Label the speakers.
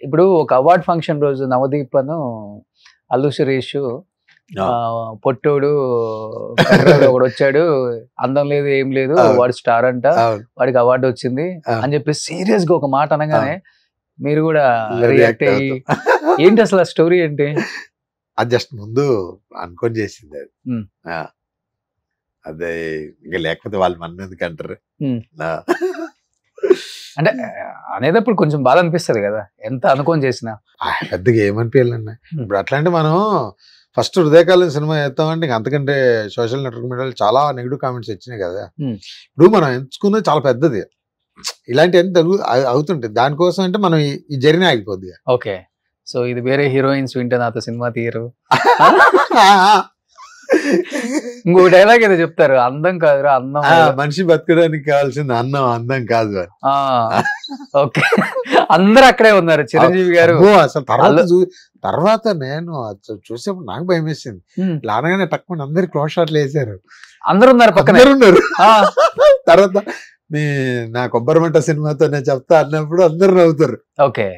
Speaker 1: ఇప్పుడు ఒక award function రోజు నవదీప్ అను అల్లు సురేష్ పొట్టోడు ఒకడు వచ్చాడు, అందం లేదు ఏం లేదు, వాడు స్టార్ అంట, వాడికి అవార్డు వచ్చింది అని చెప్పి సీరియస్ గా ఒక మాట అనగానే మీరు కూడా రియాక్ట్ అయ్యి ఏంటి అసలు ఆ స్టోరీ ఏంటి?
Speaker 2: అది జస్ట్ ముందు అనుకొని చేసింది అది. అదే ఇంకా లేకపోతే వాళ్ళు మన ఎందుకు అంటారు
Speaker 1: అంటే అనేటప్పుడు కొంచెం బాధ అనిపిస్తుంది కదా ఎంత అనుకొని చేసినా.
Speaker 2: పెద్దగా ఏమనిపించాలన్నా ఇప్పుడు అట్లాంటి మనం ఫస్ట్ హృదయకాలం సినిమా చేస్తామంటే ఇంక అంతకంటే సోషల్ నెట్వర్క్ మీడియాలో చాలా నెగిటివ్ కామెంట్స్ వచ్చినాయి కదా. ఇప్పుడు మనం ఎంచుకున్నది చాలా పెద్దది, ఇలాంటివన్నీ అవుతుంటాయి. దానికోసం అంటే మనం ఈ జర్నీ ఆగిపోద్ది.
Speaker 1: ఓకే, సో ఇది వేరే హీరోయిన్స్ వింటే నాతో సినిమా తీయరు. ఇంకో డైలాగ్ ఏదో చెప్తారు, అందం కాదురా అందం,
Speaker 2: మనిషి బతకడానికి కావాల్సింది అన్నం, అందం కాదు అని.
Speaker 1: ఓకే, అందరు అక్కడే ఉన్నారు. చిరంజీవి గారు
Speaker 2: అసలు తర్వాత నేను చూసేప్పుడు నాకు భయం వేసింది. లానగానే తక్కువ అందరు క్లోజ్ షాట్లు వేసారు,
Speaker 1: అందరు ఉన్నారు పక్కన
Speaker 2: ఉన్నారు. తర్వాత నా కొబ్బరి మంట సినిమాతో నేను చెప్తా అన్నప్పుడు అందరు నవ్వుతారు.
Speaker 1: ఓకే,